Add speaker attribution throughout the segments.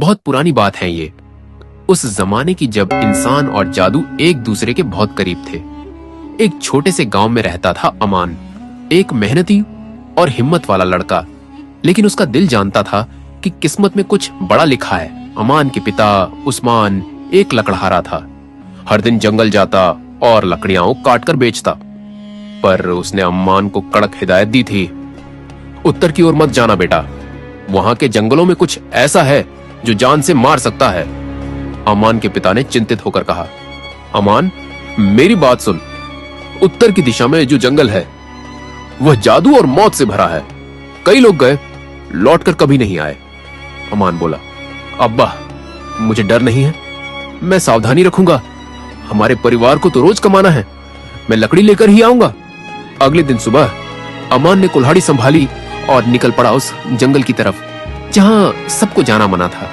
Speaker 1: बहुत पुरानी बात है ये। उस जमाने की जब इंसान और जादू एक दूसरे के बहुत करीब थे। एक छोटे से गांव में रहता था अमान, एक मेहनती और हिम्मत वाला लड़का। लेकिन उसका दिल जानता था कि किस्मत में कुछ बड़ा लिखा है। अमान के पिता उस्मान एक लकड़हारा था। हर दिन जंगल जाता और लकड़ियां काट कर बेचता। पर उसने अमान को कड़क हिदायत दी थी, उत्तर की ओर मत जाना बेटा, वहां के जंगलों में कुछ ऐसा है जो जान से मार सकता है। अमान के पिता ने चिंतित होकर कहा, अमान मेरी बात सुन, उत्तर की दिशा में जो जंगल है वह जादू और मौत से भरा है। कई लोग गए, लौटकर कभी नहीं आए। अमान बोला, अब्बा मुझे डर नहीं है, मैं सावधानी रखूंगा। हमारे परिवार को तो रोज कमाना है, मैं लकड़ी लेकर ही आऊंगा। अगले दिन सुबह अमान ने कुल्हाड़ी संभाली और निकल पड़ा उस जंगल की तरफ जहां सबको जाना मना था।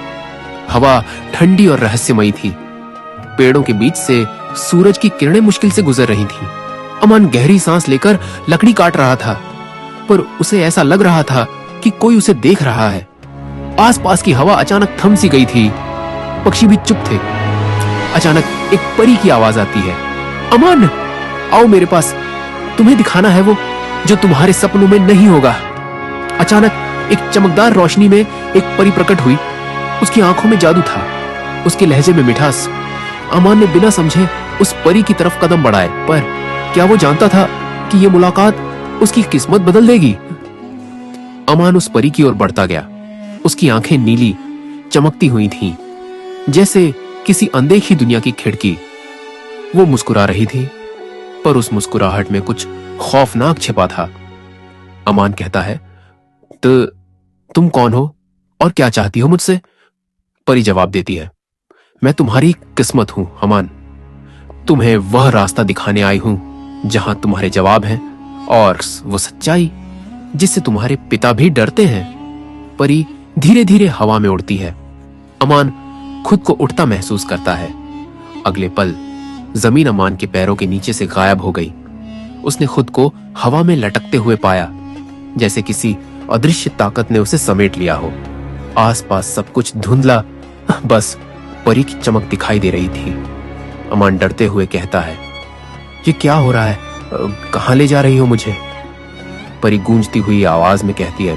Speaker 1: हवा ठंडी और रहस्यमयी थी। पेड़ों के बीच से सूरज की किरणें मुश्किल से गुजर रही थीं। अमान गहरी सांस लेकर लकड़ी काट रहा था, पर उसे ऐसा लग रहा था कि कोई उसे देख रहा है। आसपास की हवा अचानक थम सी गई थी, पक्षी भी चुप थे। अचानक एक परी की आवाज आती है, अमान आओ मेरे पास, तुम्हें दिखाना है वो जो तुम्हारे सपनों में नहीं होगा। अचानक एक चमकदार रोशनी में एक परी प्रकट हुई। उसकी आंखों में जादू था, उसके लहजे में मिठास। अमान ने बिना समझे उस परी की तरफ कदम बढ़ाए, पर क्या वो जानता था कि यह मुलाकात उसकी किस्मत बदल देगी। अमान उस परी की ओर बढ़ता गया। उसकी आंखें नीली चमकती हुई थीं, जैसे किसी अनदेखी दुनिया की खिड़की। वो मुस्कुरा रही थी, पर उस मुस्कुराहट में कुछ खौफनाक छिपा था। अमान कहता है, तो तुम कौन हो और क्या चाहती हो मुझसे? परी जवाब देती है, मैं तुम्हारी किस्मत हूं अमान। तुम्हें वह रास्ता दिखाने आई हूं जहां तुम्हारे जवाब हैं और वो सच्चाई जिससे तुम्हारे पिता भी डरते हैं। परी धीरे धीरे हवा में उड़ती है। अमान खुद को उड़ता महसूस करता है। अगले पल जमीन अमान के पैरों के नीचे से गायब हो गई। उसने खुद को हवा में लटकते हुए पाया, जैसे किसी अदृश्य ताकत ने उसे समेट लिया हो। आसपास सब कुछ धुंधला, बस परी की चमक दिखाई दे रही थी। अमान डरते हुए कहता है, ये क्या हो रहा है? कहां ले जा रही हो मुझे? परी गूंजती हुई आवाज में कहती है,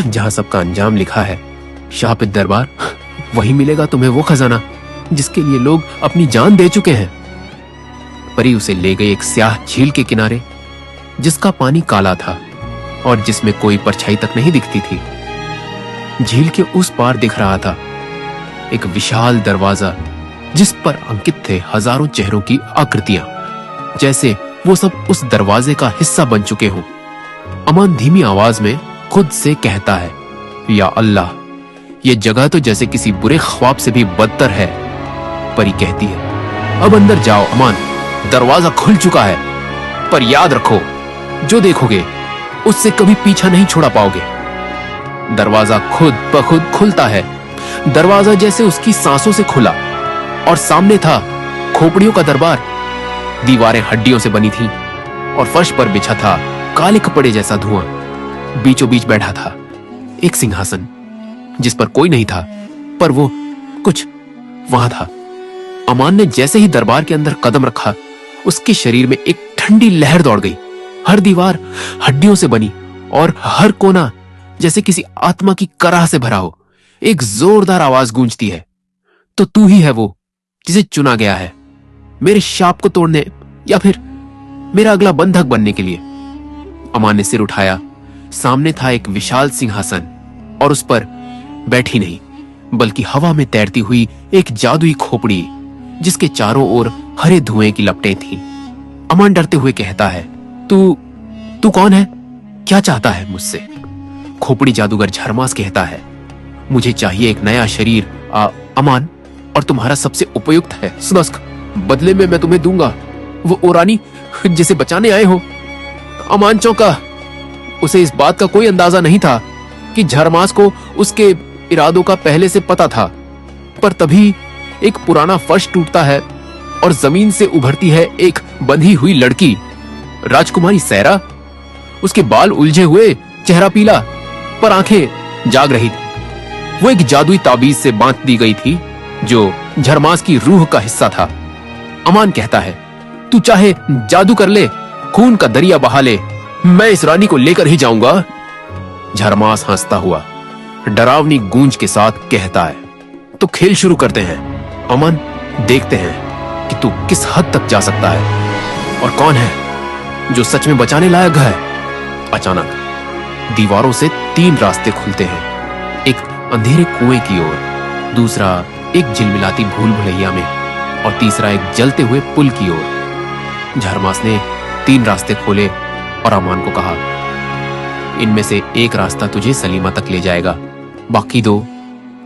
Speaker 1: जहां सबका अंजाम लिखा है, शापित दरबार। वही मिलेगा तुम्हें वो खजाना जिसके लिए लोग अपनी जान दे चुके हैं। परी उसे ले गई एक स्याह झील के किनारे, जिसका पानी काला था और जिसमें कोई परछाई तक नहीं दिखती थी। झील के उस पार दिख रहा था एक विशाल दरवाजा, जिस पर अंकित थे हजारों चेहरों की आकृतियां, जैसे वो सब उस दरवाजे का हिस्सा बन चुके हों। अमान धीमी आवाज में खुद से कहता है, या अल्लाह, ये जगह तो जैसे किसी बुरे ख्वाब से भी बदतर है। परी कहती है, अब अंदर जाओ अमान, दरवाजा खुल चुका है, पर याद रखो, जो देखोगे उससे कभी पीछा नहीं छोड़ा पाओगे। दरवाजा खुद ब खुद खुलता है। दरवाजा जैसे उसकी सांसों से खुला और सामने था खोपड़ियों का दरबार। दीवारें हड्डियों से बनी थीं और फर्श पर बिछा था काले कपड़े जैसा धुआं। बीचों बीच बैठा था एक सिंहासन, जिस पर कोई नहीं था, पर वो कुछ वहां था। अमान ने जैसे ही दरबार के अंदर कदम रखा, उसके शरीर में एक ठंडी लहर दौड़ गई। हर दीवार हड्डियों से बनी और हर कोना जैसे किसी आत्मा की कराह से भरा हो। एक जोरदार आवाज गूंजती है, तो तू ही है वो जिसे चुना गया है, मेरे शाप को तोड़ने या फिर मेरा अगला बंधक बनने के लिए। अमान ने सिर उठाया। सामने था एक विशाल सिंहासन और उस पर बैठी नहीं, बल्कि हवा में तैरती हुई एक जादुई खोपड़ी, जिसके चारों ओर हरे धुएं की लपटें थीं। अमान डरते हुए कहता है, तू कौन है? क्या चाहता है मुझसे? खोपड़ी जादूगर झरमास कहता है, मुझे चाहिए एक नया शरीर अमान, और तुम्हारा सबसे उपयुक्त है सुनस्क। बदले में मैं तुम्हें दूंगा वो ओरानी जिसे बचाने आए हो। अमान चौंका। उसे इस बात का कोई अंदाजा नहीं था कि झरमास को उसके इरादों का पहले से पता था। पर तभी एक पुराना फर्श टूटता है और जमीन से उभरती है एक बंधी हुई लड़की, राजकुमारी सैरा। उसके बाल उलझे हुए, चेहरा पीला, पर आंखें जाग रही थी। वो एक जादुई ताबीज से बांध दी गई थी जो झरमास की रूह का हिस्सा था। अमान कहता है, तू चाहे जादू कर ले, खून का दरिया बहा ले, मैं इस रानी को लेकर ही जाऊंगा। झरमास हंसता हुआ डरावनी गूंज के साथ कहता है, तो खेल शुरू करते हैं अमन, देखते हैं कि तू किस हद तक जा सकता है और कौन है जो सच में बचाने लायक है। अचानक दीवारों से 3 रास्ते खुलते हैं, एक अंधेरे कुएं की ओर, दूसरा एक झिलमिलाती भूल भुलैया में और तीसरा एक जलते हुए पुल की ओर। झरमास ने 3 रास्ते खोले और अमान को कहा, इनमें से एक रास्ता तुझे सलीमा तक ले जाएगा, बाकी 2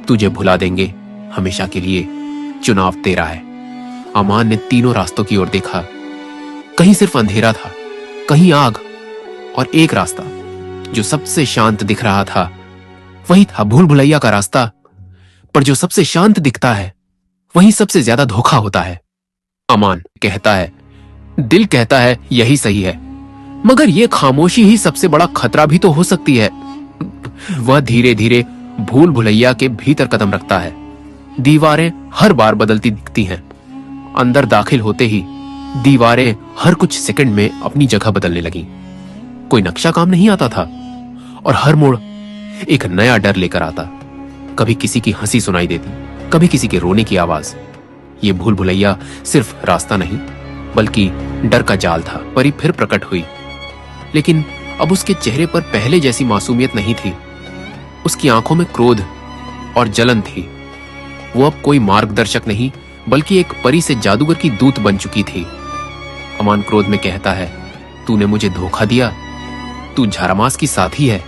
Speaker 1: तुझे भुला देंगे हमेशा के लिए। चुनाव तेरा है। अमान ने तीनों रास्तों की ओर देखा। कहीं सिर्फ अंधेरा था, कहीं आग, और एक रास्ता जो सबसे शांत दिख रहा था वही था भूल भुलैया का रास्ता। पर जो सबसे शांत दिखता है वही सबसे ज्यादा धोखा होता है। अमान कहता है, दिल कहता है यही सही है, मगर यह खामोशी ही सबसे बड़ा खतरा भी तो हो सकती है। वह धीरे धीरे भूल भुलैया के भीतर कदम रखता है। दीवारें हर बार बदलती दिखती हैं। अंदर दाखिल होते ही दीवारें हर कुछ सेकंड में अपनी जगह बदलने लगीं। कोई नक्शा काम नहीं आता था और हर मोड़ एक नया डर लेकर आता। कभी किसी की हंसी सुनाई देती, कभी किसी के रोने की आवाज। ये भूल भुलैया सिर्फ रास्ता नहीं बल्कि डर का जाल था। परी फिर प्रकट हुई, लेकिन अब उसके चेहरे पर पहले जैसी मासूमियत नहीं थी। उसकी आंखों में क्रोध और जलन थी। वो अब कोई मार्गदर्शक नहीं बल्कि एक परी से जादूगर की दूत बन चुकी थी। अमान क्रोध में कहता है, तूने मुझे धोखा दिया, तू झरमास की साथी है।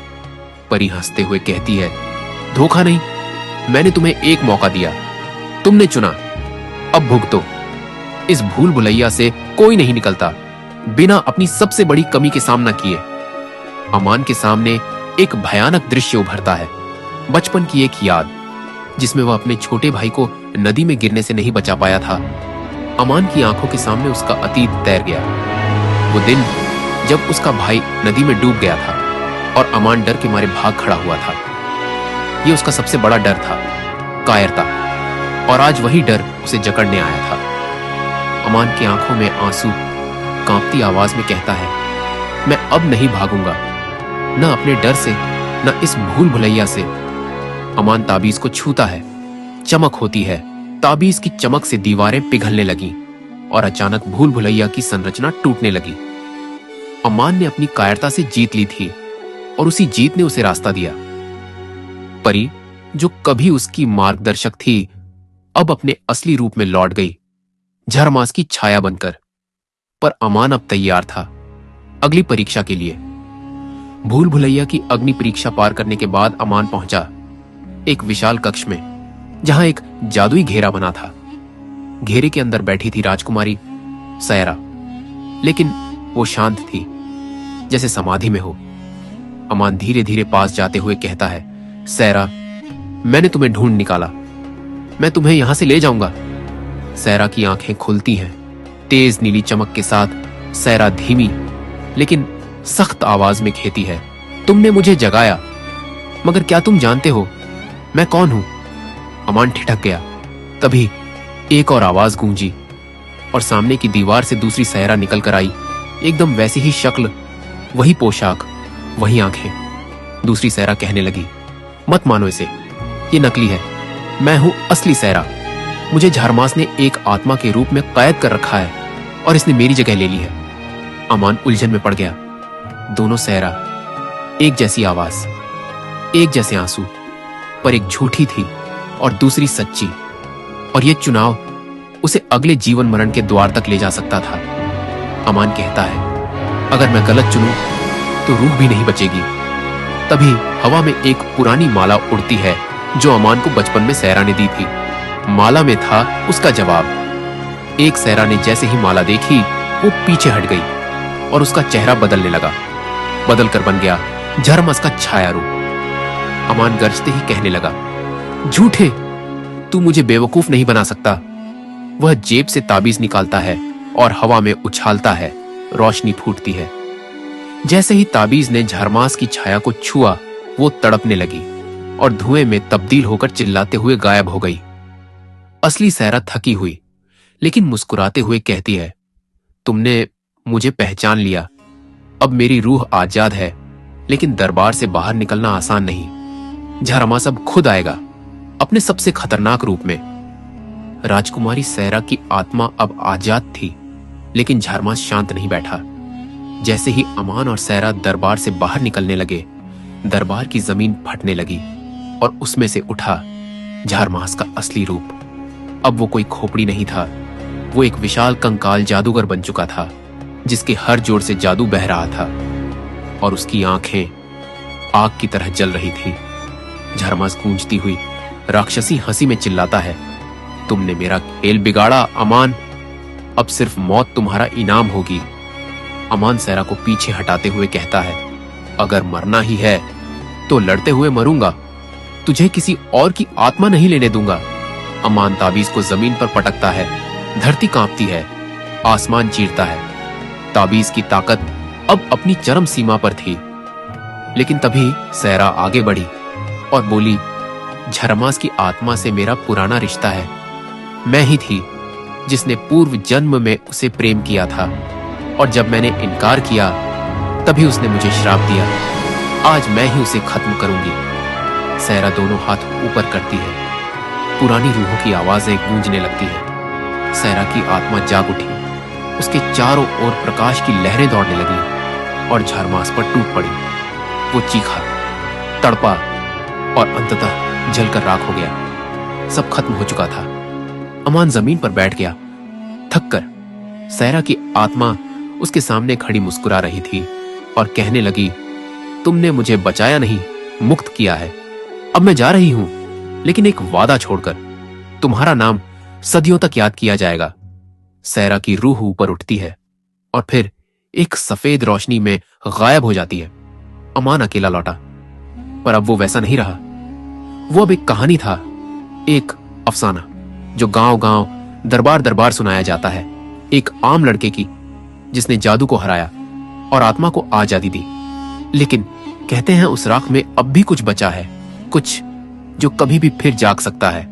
Speaker 1: परी हंसते हुए कहती है, धोखा नहीं, मैंने तुम्हें एक मौका दिया, तुमने चुना, अब भुगतो। इस भूल भुलैया से कोई नहीं निकलता बिना अपनी सबसे बड़ी कमी के सामना किए। अमान के सामने एक भयानक दृश्य उभरता है। बचपन की एक याद जिसमें वह अपने छोटे भाई को नदी में गिरने से नहीं बचा पाया था। अमान की आंखों के सामने उसका अतीत तैर गया। वो दिन जब उसका भाई नदी में डूब गया था और अमान डर के मारे भाग खड़ा हुआ था। ये उसका सबसे बड़ा डर था, कायरता, और आज वही डर उसे जकड़ने आया था। अमान की आंखों में आंसू कांपती आवाज में कहता है, मैं अब नहीं भागूंगा, न अपने डर से न इस भूल भुलैया से। अमान ताबीज को छूता है, चमक होती है। ताबीज की चमक से दीवारें पिघलने लगी और अचानक भूल भुलैया की संरचना टूटने लगी। अमान ने अपनी कायरता से जीत ली थी और उसी जीत ने उसे रास्ता दिया। परी जो कभी उसकी मार्गदर्शक थी अब अपने असली रूप में लौट गई, झरमास की छाया बनकर। पर अमान अब तैयार था अगली परीक्षा के लिए। भूल भुलैया की अग्नि परीक्षा पार करने के बाद अमान पहुंचा एक विशाल कक्ष में जहां एक जादुई घेरा बना था। घेरे के अंदर बैठी थी राजकुमारी सैरा, लेकिन वो शांत थी जैसे समाधि में हो। अमान धीरे धीरे पास जाते हुए कहता है, सैरा, मैंने तुम्हें ढूंढ निकाला, मैं तुम्हें यहां से ले जाऊंगा। सैरा की आंखें खुलती हैं। तेज नीली चमक के साथ सैरा धीमी लेकिन सख्त आवाज में कहती है, तुमने मुझे जगाया, मगर क्या तुम जानते हो मैं कौन हूं? अमान ठिठक गया। तभी एक और आवाज गूंजी और सामने की दीवार से दूसरी सैरा निकल कर आई। एकदम वैसी ही शक्ल, वही पोशाक, वही आंखें। दूसरी सैरा कहने लगी, मत मानो इसे, ये नकली है, मैं हूं असली सैरा। मुझे झरमास ने एक आत्मा के रूप में कैद कर रखा है और इसने मेरी जगह ले ली है। अमान उलझन में पड़ गया। दोनों सैरा, एक जैसी आवाज, एक जैसे आंसू, पर एक झूठी थी और दूसरी सच्ची। और यह चुनाव उसे अगले जीवन मरण के द्वार तक ले जा सकता था। अमान कहता है, अगर मैं गलत चुनूं तो रूह भी नहीं बचेगी। तभी हवा में एक पुरानी माला उड़ती है जो अमान को बचपन में सैरा ने दी थी। माला में था उसका जवाब। एक सैरा ने जैसे ही माला देखी वो पीछे हट गई और उसका चेहरा बदलने लगा, बदलकर बन गया झरमास का छाया रूप। अमान गरजते ही कहने लगा, झूठे, तू मुझे बेवकूफ नहीं बना सकता। वह जेब से ताबीज निकालता है और हवा में उछालता है। रोशनी फूटती है। जैसे ही ताबीज ने झरमास की छाया को छुआ वो तड़पने लगी। और धुएं में तब्दील होकर चिल्लाते हुए गायब हो गई। असली सहरा थकी हुई लेकिन मुस्कुराते हुए कहती है, तुमने मुझे पहचान लिया। अब मेरी रूह आजाद है, लेकिन दरबार से बाहर निकलना आसान नहीं। झरमा अब खुद आएगा, अपने सबसे खतरनाक रूप में। राजकुमारी सहरा की आत्मा अब आजाद थी, लेकिन झारमास शांत नहीं बैठा। जैसे ही अमान और सहरा दरबार से बाहर निकलने लगे, दरबार की जमीन फटने लगी और उसमें से उठा झारमास का असली रूप। अब वो कोई खोपड़ी नहीं था, वो एक विशाल कंकाल जादूगर बन चुका था, जिसके हर जोड़ से जादू बह रहा था और उसकी आंखें आग की तरह जल रही थी। झारमास गूंजती हुई राक्षसी हंसी में चिल्लाता है, तुमने मेरा खेल बिगाड़ा अमान, अब सिर्फ मौत तुम्हारा इनाम होगी। अमान सहरा को पीछे हटाते हुए कहता है, अगर मरना ही है तो लड़ते हुए मरूंगा, तुझे किसी और की आत्मा नहीं लेने दूंगा। अमान ताबीज को जमीन पर पटकता है, धरती कांपती है, आसमान चीरता है। ताबीज की ताकत अब अपनी चरम सीमा पर थी। लेकिन तभी सहरा आगे बढ़ी और बोली, झरमास की आत्मा से मेरा पुराना रिश्ता है। मैं ही थी जिसने पूर्व जन्म में उसे प्रेम किया था, और जब मैंने इनकार किया तभी उसने मुझे श्राप दिया। आज मैं ही उसे खत्म करूंगी। सहरा दोनों हाथ ऊपर करती है, पुरानी रूहों की आवाजें गूंजने लगती है। सहरा की आत्मा जाग उठी, उसके चारों ओर प्रकाश की लहरें दौड़ने लगी और झारमास पर टूट पड़ी। वो चीखा, तड़पा और अंततः जलकर राख हो गया। सब खत्म हो चुका था। अमान जमीन पर बैठ गया, थक कर। सहरा की आत्मा उसके सामने खड़ी मुस्कुरा रही थी और कहने लगी, तुमने मुझे बचाया नहीं, मुक्त किया है। अब मैं जा रही हूं, लेकिन एक वादा छोड़कर, तुम्हारा नाम सदियों तक याद किया जाएगा। सहरा की रूह ऊपर उठती है और फिर एक सफेद रोशनी में गायब हो जाती है। अमान अकेला लौटा, पर अब वो वैसा नहीं रहा। वो अब एक कहानी था, एक अफसाना जो गांव गांव, दरबार दरबार सुनाया जाता है। एक आम लड़के की जिसने जादू को हराया और आत्मा को आजादी दी। लेकिन कहते हैं उस राख में अब भी कुछ बचा है, कुछ जो कभी भी फिर जाग सकता है।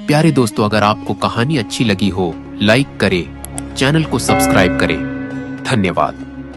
Speaker 1: प्यारे दोस्तों, अगर आपको कहानी अच्छी लगी हो, लाइक करें, चैनल को सब्सक्राइब करें। धन्यवाद।